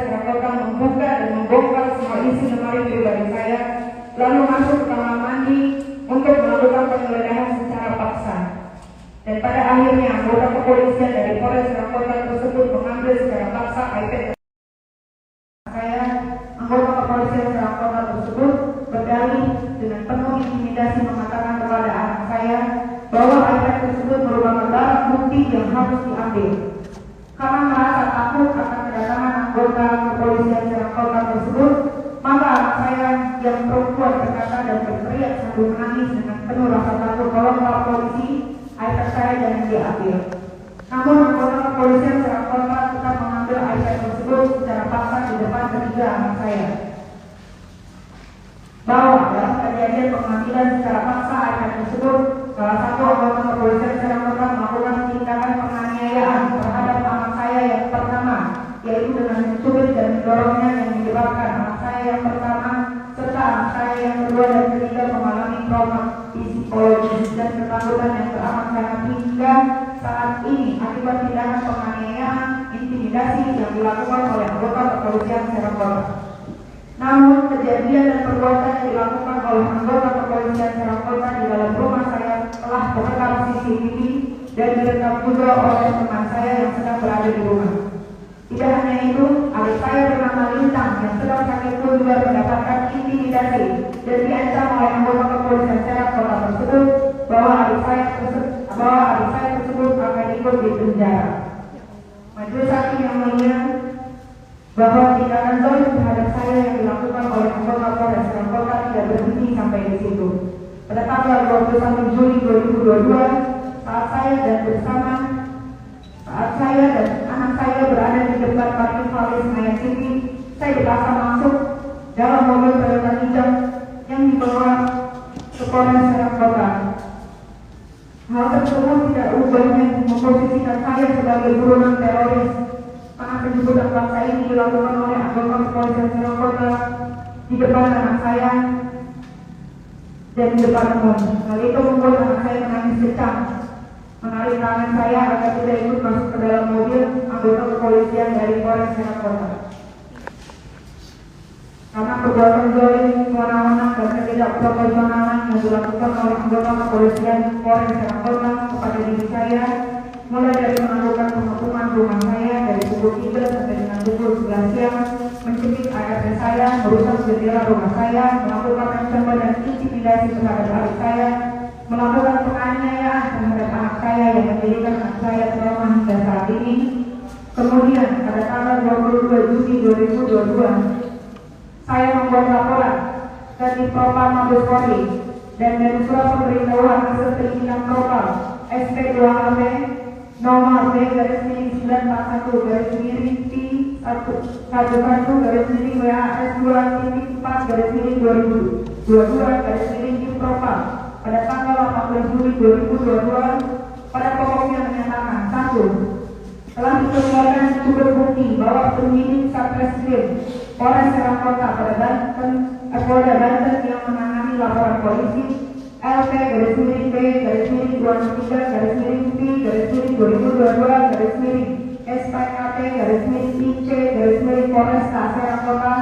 Serangkota membuka dan membongkar semua isi lemari pribadi saya, lalu masuk ke kamar mandi untuk melakukan penggeledahan secara paksa. Dan pada akhirnya anggota kepolisian dari Polres Serangkota tersebut mengambil secara paksa iPad saya. Anggota kepolisian Serangkota tersebut berdalih dengan penuh intimidasi mengatakan kepada anak saya bahwa iPad tersebut merupakan barang bukti yang harus diambil. Karena merasa takut akan kedatangan anggota kepolisian Serangkota tersebut, maka anak saya yang perempuan berkata dan berteriak sambil menangis dengan penuh rasa takut bahwa polisi iPad saya jangan diambil. Namun anggota kepolisian Serangkota tetap mengambil iPad tersebut secara paksa di depan ketiga anak saya. Bahwa dalam kejadian pengambilan secara paksa iPad tersebut, salah satu anggota kepolisian Serangkota melakukan tindakan penganiayaan terhadap anak saya yang pertama, yaitu dengan mencubit dan mendorongnya yang menyebabkan anak saya yang pertama serta anak saya yang kedua dan ketiga mengalami trauma psikologis dan ketakutan yang teramat sangat hingga saat ini akibat tindakan penganiayaan intimidasi yang dilakukan oleh anggota kepolisian Serangkota. Namun kejadian dan perbuatan yang dilakukan oleh anggota kepolisian Serangkota di dalam rumah saya telah terekam CCTV dan direkam juga oleh teman saya yang sedang berada di rumah. Tidak hanya itu, adik saya bernama Lintang yang sedang sakit pun juga mendapatkan intimidasi dan diancam oleh anggota kepolisian Serangkota tersebut bahwa adik saya tersebut akan ikut di penjara. Majelis Hakim yang mulia, bahwa tindakan zalim terhadap saya yang dilakukan oleh anggota Polres Serangkota tidak berhenti sampai di situ. Pada tanggal 21 Juli 2022, saat saya dan anak saya berada di depan parkir Valley Senayan City, saya dipaksa masuk dalam mobil Toyota hijau yang dibawa ke Polres Serangkota. Hal tersebut tidak ubahnya memposisikan saya sebagai buronan teroris. Karena penjemputan paksa ini dilakukan oleh anggota kepolisian Serangkota di depan anak saya dan di depan umum. Hal itu membuat anak saya menangis kencang, menarik tangan saya agar tidak ikut masuk ke dalam mobil anggota kepolisian dari Polres Serangkota. Karena perbuatan zalim, sewenang-wenang dan ketidakprofesionalan yang dilakukan oleh anggota kepolisian Polres Serangkota kepada diri saya, mulai dari melakukan pengepungan rumah saya dari pukul 3 sampai dengan pukul 11 siang, mencekik ART saya, merusak jendela rumah saya, melakukan ancaman dan intimidasi terhadap adik saya, melakukan penganiayaan terhadap anak saya yang menjadikan anak saya trauma hingga saat ini. Kemudian pada tanggal 22 Juni 2022, saya membuat laporan ke Divpropam Mabes Polri dan dari surat pemberitahuan hasil perizinan propam SP2AB nomor B/941 P/11 WAS 2.4/2022 Divpropam pada tanggal 18 Juli 2022 pada pokoknya menyatakan: 1. Telah dikeluarkan cukup bukti bahwa penyidik Satreskrim Polres Serangkota Polda Banten yang menangani laporan polisi LP-2-3-2022-SPKT-IC-Polresta Serangkota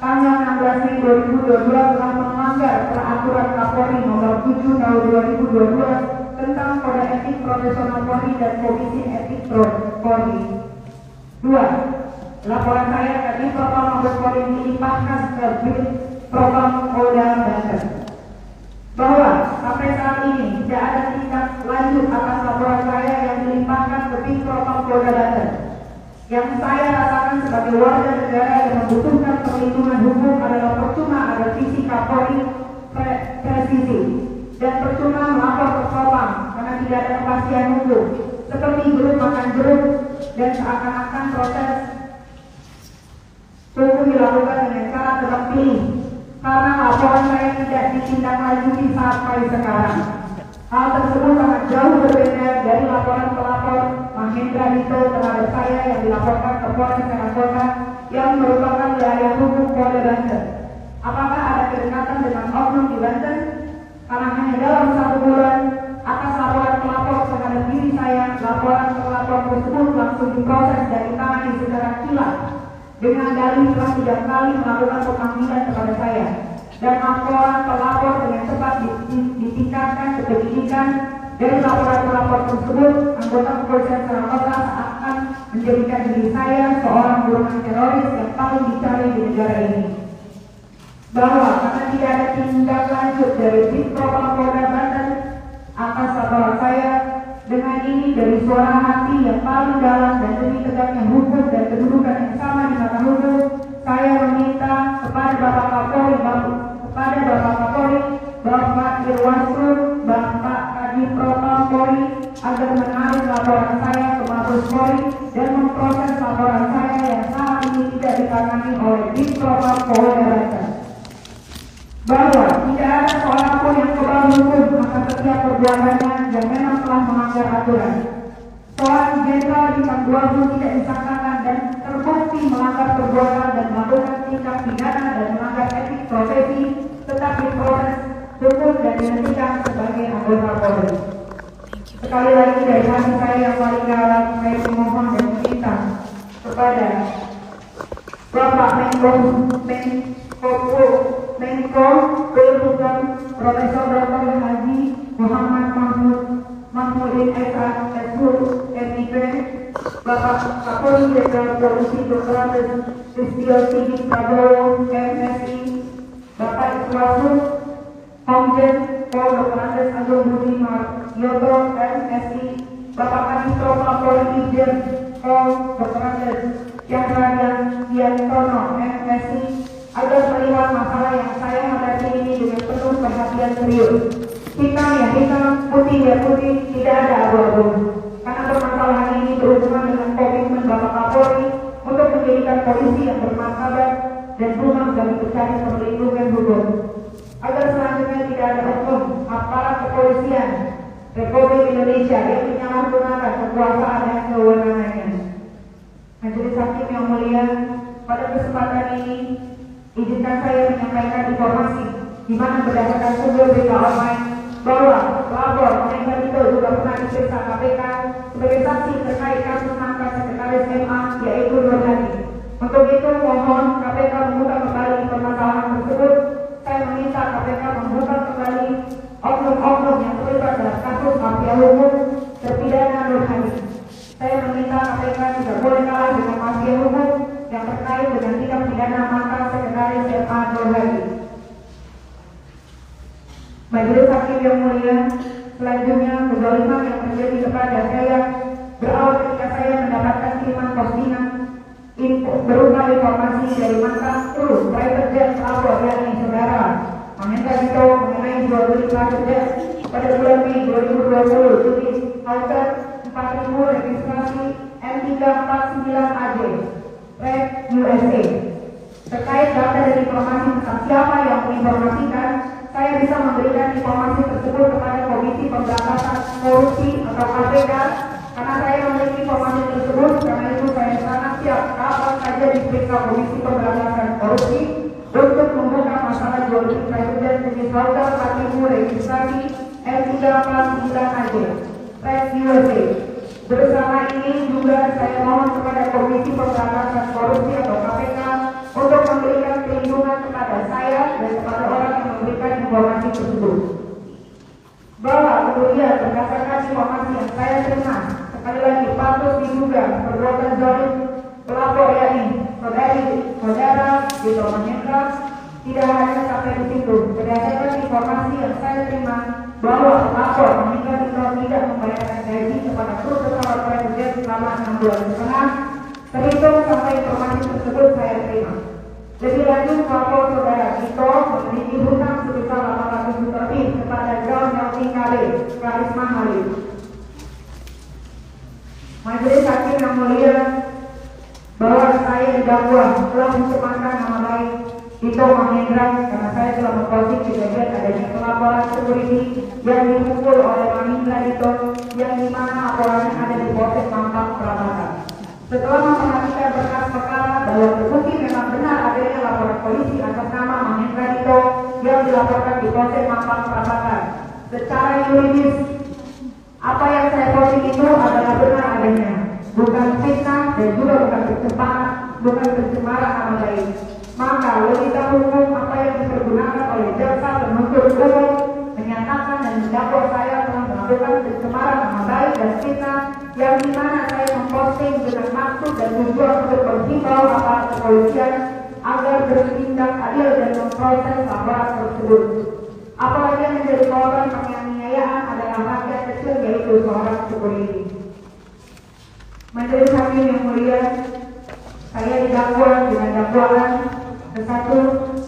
tanggal 16 Mei 2022 telah melanggar peraturan Kapolri nomor 7 tahun 2022 tentang kode etik profesional Polri dan Komisi Etik Polri. 2. Laporan saya ke Divpropam Mabes Polri dilimpahkan ke Divpropam Polda Banten bahwa sampai saat ini tidak ada tindak lanjut atas laporan saya yang dilimpahkan ke Divpropam Polda Banten. Yang saya rasakan sebagai warga negara yang membutuhkan perlindungan hukum adalah percuma ada visi Kapolri presisi dan percuma melapor ke Propam karena tidak ada kepastian hukum, seperti jeruk makan jeruk dan seakan-akan proses hukum dilakukan dengan cara tebak pilih karena laporan saya tidak ditindaklanjuti sampai sekarang. Hal tersebut sangat jauh berbeda dari laporan pelapor Mahendra Dito terhadap saya yang dilaporkan ke Polres Serangkota yang merupakan wilayah hukum Polda Banten. Apakah ada kedekatan dengan oknum di Banten? Karena hanya dalam 1 bulan atas laporan pelapor terhadap diri saya, laporan pelapor tersebut langsung diproses dan ditangani secara kilat dengan dalih telah 3 kali melakukan pemanggilan kepada saya, dan laporan pelapor dengan cepat ditingkatkan ke penyidikan. Dari laporan pelapor tersebut, anggota kepolisian Kota akan menjadikan diri saya seorang golongan teroris yang paling dicari di negara ini. Bahwa karena tidak ada tindak lanjut dari Dispropam Polda Banten atas laporan saya, dengan ini dari suara hati yang paling dalam dan demi tegaknya hukum dan kedudukan yang sama di mata hukum, saya meminta kepada Bapak Kapolri, Bapak Irwaslu, Bapak Kadipropam Polri agar menarik laporan saya ke Mabes Polri dan memproses laporan saya yang saat ini tidak ditangani oleh Dispropam Polda Banten. Bahwa tidak ada seorang pun yang kebal hukum atas setiap perbuatannya yang memang telah melanggar aturan. Seorang jenderal di Pakuabu tidak disangkakan dan terbukti melanggar perbuatan dan melakukan tindak pidana dan melanggar etik profesi, tetap diproses hukum dan dihentikan sebagai anggota Polri. Sekali lagi dari hati saya yang paling dalam, saya memohon dan meminta kepada Bapak Menko Polhukam Profesor Dr. Haji Muhammad Mahmudin SMIP, Bapak Kapolri Jenderal Polisi Dr. Listio Sigit Prabowo MSI, Bapak Irwaslu Komjen Pol Dr. Andes Agung Budi Marioto MSI, Bapak Kadipropam Polri Irjen Pol Dr. Andes Yantono MSI, agar melihat masalah yang saya hadapi ini dengan penuh perhatian serius. Hitam ya hitam, putih ya putih, tidak ada abu-abu. Karena permasalahan ini berhubungan dengan komitmen Bapak Kapolri untuk menjadikan polisi yang bermartabat dan rumah bagi pencari perlindungan hukum. Agar selanjutnya tidak ada oknum aparat kepolisian Republik Indonesia yang menyalahgunakan kekuasaan dan kewenangannya. Majelis Hakim yang mulia, pada kesempatan ini izinkan saya menyampaikan informasi di mana berdasarkan sumber berita online bahwa pelapor Menko itu juga pernah diperiksa KPK sebagai saksi terkait kasus mantan sekretaris MA yaitu Nur Hadi. Untuk itu mohon KPK membuka kembali permasalahan tersebut. Saya meminta KPK membuka kembali oknum-oknum yang terlibat dalam kasus mafia hukum terpidana Nur Hadi. Saya meminta KPK tidak boleh kalah dengan mafia hukum yang terkait dengan tindak pidana mantan sekretaris MA Nur Hadi. Majelis Hakim yang mulia, selanjutnya kezaliman yang terjadi kepada saya berawal ketika saya mendapatkan kiriman postingan berupa informasi dari mantan kru private jet pelapor yakni saudara Mahendra Dito mengenai jual beli private jet pada bulan Mei 2020 jenis Hawker 4000 registrasi M349AJ Red USA. Terkait data dan informasi tentang siapa yang menginformasikan, saya bisa memberikan informasi tersebut kepada Komisi Pemberantasan Korupsi atau KPK karena saya memiliki informasi tersebut. Karena itu saya sangat siap kapan saja diperiksa Komisi Pemberantasan Korupsi untuk membuka masalah jual beli private jet jenis Hawker 4000 registrasi M349AJ Red USA. Bersama ini juga saya mohon kepada Komisi Pemberantasan Korupsi atau KPK untuk memberikan perlindungan kepada saya dan kepada orang yang memberikan informasi tersebut. Bahwa kemudian berdasarkan informasi yang saya terima, sekali lagi patut diduga perbuatan zalim pelapor yakni saudara Dito Mahendra. Tidak hanya sampai di situ, berdasarkan informasi yang saya terima bahwa pelapor Mahendra Dito tidak membayarkan gaji kepada kru pesawat private jet selama 6 bulan setengah. Terhitung sampai informasi tersebut saya terima. Lebih lanjut, pelapor saudara Dito memiliki hutang sebesar 800 juta lebih kepada Ground Melting KB Karisma Halil. Majelis Hakim yang mulia, bahwa saya didakwa telah mencemarkan nama baik Dito Mahendra karena saya telah memposting kejadian adanya pelaporan security yang dipukul oleh Mahendra Dito yang dimana laporannya ada di Polsek Mampang Prambanan. Setelah memperhatikan berkas perkara bahwa terbukti memang benar adanya laporan polisi atas nama Mahendra Dito yang dilaporkan di Polsek Mampang Prambanan. Secara yuridis, apa yang saya posting itu adalah benar adanya, bukan fitnah dan juga bukan bukan pencemaran nama baik. Maka logika hukum apa yang dipergunakan oleh jaksa penuntut umum menyatakan dan mendakwa saya telah melakukan pencemaran nama baik dan fitnah, yang dimana saya memposting dengan maksud dan tujuan untuk menghimbau aparat kepolisian agar bertindak adil dan memproses laporan tersebut. Apalagi yang menjadi korban penganiayaan adalah rakyat kecil, yaitu seorang security. Majelis hakim yang mulia, saya didakwa dengan dakwaan ke-1,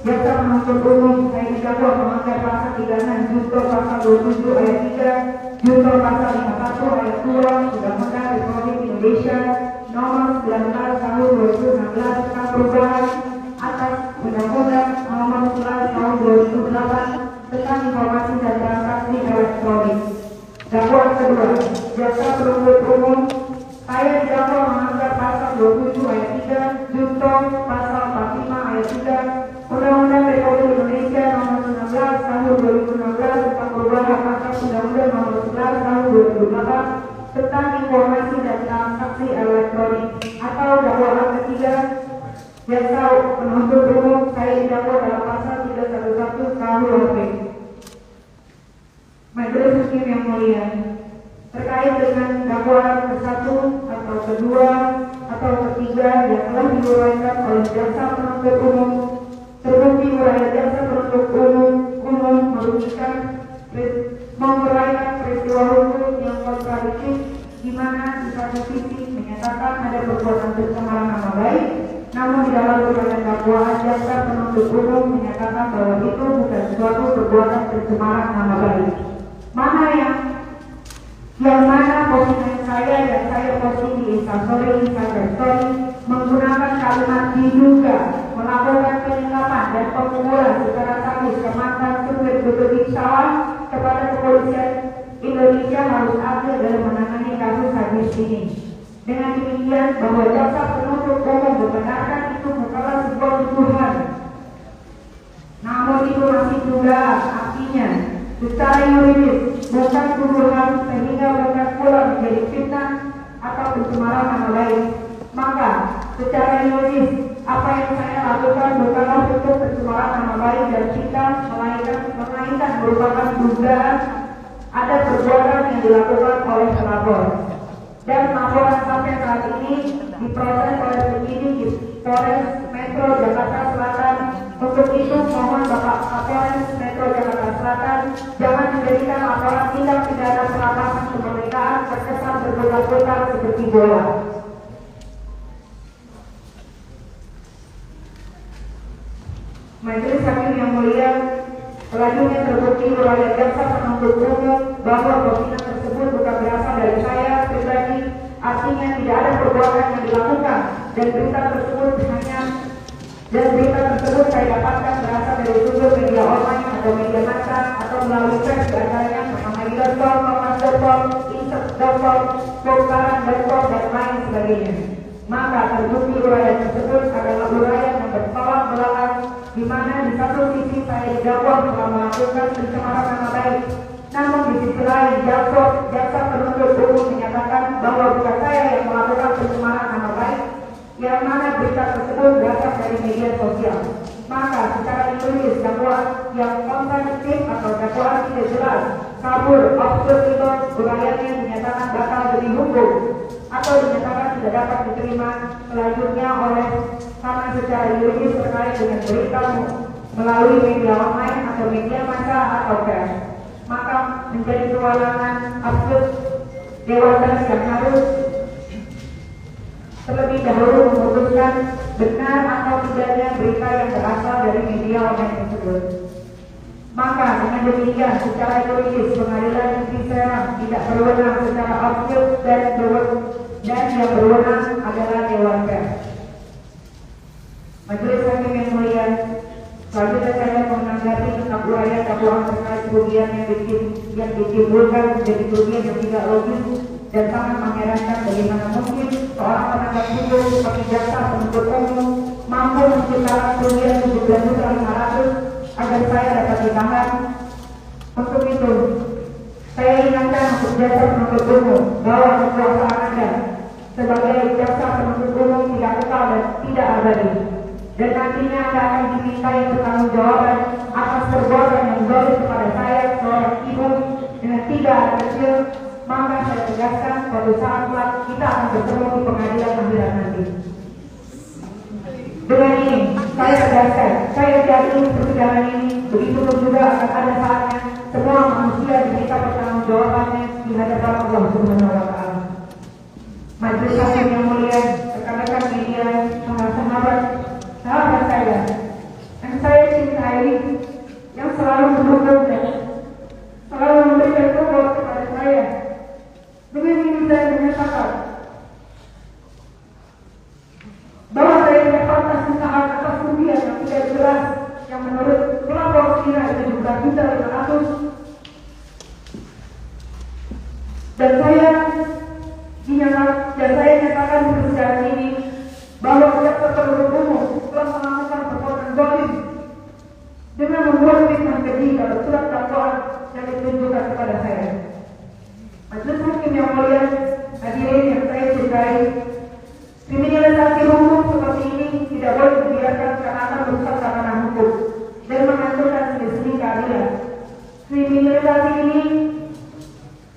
jaksa penuntut umum saya didakwa melanggar pasal 36 Junto pasal 27 ayat 3, Junto pasal 51 ayat 2 Undang-Undang Republik Indonesia nomor 19 tahun 2016 tentang perubahan atas Undang-Undang nomor 11 tahun 2008 tentang informasi dan transaksi elektronik. Dakwaan kedua, jaksa penuntut umum saya didakwa melanggar pasal 27 ayat 3, Junto pasal 45 ayat 3, Undang-Undang Republik Indonesia nomor 19 tahun 2016 tentang perubahan atas Undang-Undang nomor 11 tahun 2008 tentang informasi dan transaksi elektronik. Atau dakwaan ketiga, jaksa penuntut umum saya didakwa dalam pasal 311 KUHP. Majelis hakim yang mulia, terkait dengan dakwaan ke-1 atau kedua atau ketiga yang telah diuraikan oleh jaksa penuntut umum, terbukti uraian jaksa penuntut umum merugikan menguraikan peristiwa hukum yang kontradiktif, di mana di satu sisi menyatakan ada perbuatan pencemaran nama baik, namun di dalam uraian dakwaan jaksa penuntut umum menyatakan bahwa itu bukan suatu perbuatan pencemaran nama baik. Yang mana postingan saya dan saya posting di Instastory menggunakan kalimat diduga melakukan penyekapan dan pemukulan secara sadis ke mantan supir bus pesawat kepada kepolisian Indonesia harus adil dalam menangani kasus sadis ini. Dengan demikian bahwa jaksa penuntut umum membenarkan itu bukanlah sebuah tuduhan, namun itu masih dugaan, artinya secara yuridis bukan tuduhan sehingga bukan pula menjadi fitnah atau pencemaran nama baik. Maka secara yuridis apa yang saya lakukan bukanlah bentuk pencemaran nama baik dan fitnah, melainkan merupakan dugaan ada perbuatan yang dilakukan oleh pelapor. Dan laporan sampai saat ini diproses oleh penyidik di Polres Metro Jakarta Selatan. Untuk itu mohon Bapak Kapolres Metro Jakarta Selatan jangan menjadikan laporan tindak pidana perampasan kemerdekaan terkesan berputar-putar seperti bola. Majelis hakim yang mulia, selanjutnya terbukti uraian jaksa penuntut umum bahwa postingan tersebut bukan berasal dari saya pribadi, artinya tidak ada perbuatan yang dilakukan dan berita tersebut saya dapatkan berasal dari sumber media online atau media massa atau melalui pers diantaranya Mahamadi.com, Kompas.com, Insert.com, Pokaran.com dan lain sebagainya. Maka terbukti uraian tersebut adalah uraian yang bertolak belakang, di mana di satu sisi saya didakwa telah melakukan pencemaran nama baik, namun di sisi lain jaksa penuntut umum menyatakan bahwa bukan saya yang melakukan pencemaran nama baik, yang mana berita tersebut berasal dari media sosial. Maka secara yuridis dakwaan yang kontradiktif atau dakwaan tidak jelas, kabur, absurd itu uraiannya dinyatakan batal demi hukum atau dinyatakan tidak dapat diterima selanjutnya oleh karena secara yuridis terkait dengan berita melalui media online atau media massa atau pers. Maka menjadi kewenangan absurd Dewan Pers yang harus terlebih dahulu memutuskan benar atau tidaknya berita yang berasal dari media online tersebut. Maka dengan demikian secara yuridis pengadilan negeri Serang tidak berwenang secara absurd dan yang berwenang adalah Dewan Pers. Majelis hakim yang mulia, selanjutnya saya menanggapi tentang uraian dakwaan terkait kerugian yang ditimbulkan menjadi kerugian yang tidak logis dan sangat mengherankan bagaimana mungkin seorang penegak hukum seperti jaksa penuntut umum mampu menciptakan kerugian 17.500 agar saya dapat ditahan. Untuk itu, saya ingatkan untuk jaksa penuntut umum bahwa kekuasaan Anda sebagai jaksa penuntut umum tidak kekal dan tidak abadi, dan nantinya Anda akan dimintai pertanggungjawaban atas perbuatan yang zalim kepada saya seorang ibu dengan 3 anak kecil. Maka saya tegaskan suatu saat kelak kita akan bertemu di pengadilan akhirat nanti. Dengan ini saya tegaskan, saya yakini persidangan ini begitu pun juga akan ada saatnya semua manusia diminta pertanggungjawabannya di hadapan Allah Subhanahu wa Ta'ala. Majelis hakim yang mulia, rekan-rekan media, sahabat saya yang saya cintai, yang selalu mendukung dan selalu memberikan support kepada saya. Dengan ini saya menyatakan bahwa saya tidak pantas ditahan atas kerugian yang tidak jelas yang menurut pelapor kira itu juga juta 500, dan saya nyatakan di persidangan ini bahwa jaksa penuntut umum telah melakukan perbuatan zalim dengan membuat fitnah keji dalam surat dakwaan yang ditunjukkan kepada saya. Majelis hakim yang mulia, hadirin yang saya cintai, kriminalisasi hukum seperti ini tidak boleh dibiarkan karena akan merusak tatanan hukum dan menghancurkan seni keadilan. Kriminalisasi ini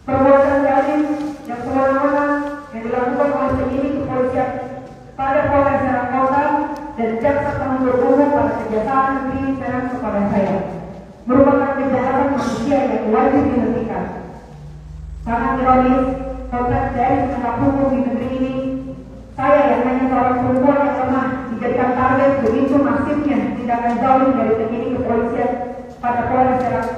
perbuatan zalim yang semena-mena yang dilakukan oleh penyidik kepolisian pada Polres Serang Kota dan jaksa penuntut umum pada Kejaksaan Negeri Serang kepada saya merupakan kejahatan manusia yang wajib dihentikan. Sangat ironis, potret dari penegak hukum di negeri ini, saya yang hanya seorang perempuan yang lemah dijadikan target begitu masifnya tindakan zalim dari penyidik kepolisian pada Polres Serang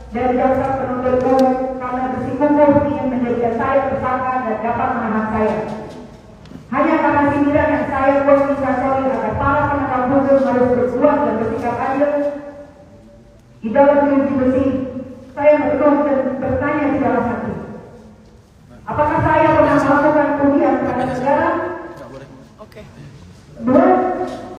dan jaksa penuntut umum karena bersikukuh ingin menjadikan saya tersangka dan dapat menahan saya. Hanya karena sindiran yang saya buat instastory agar para penegak hukum harus berbuat dan bersikap adil di dalam jeruji besi, saya berdoa dan bertanya di dalam hati, apakah saya pernah melakukan kerugian terhadap negara? 2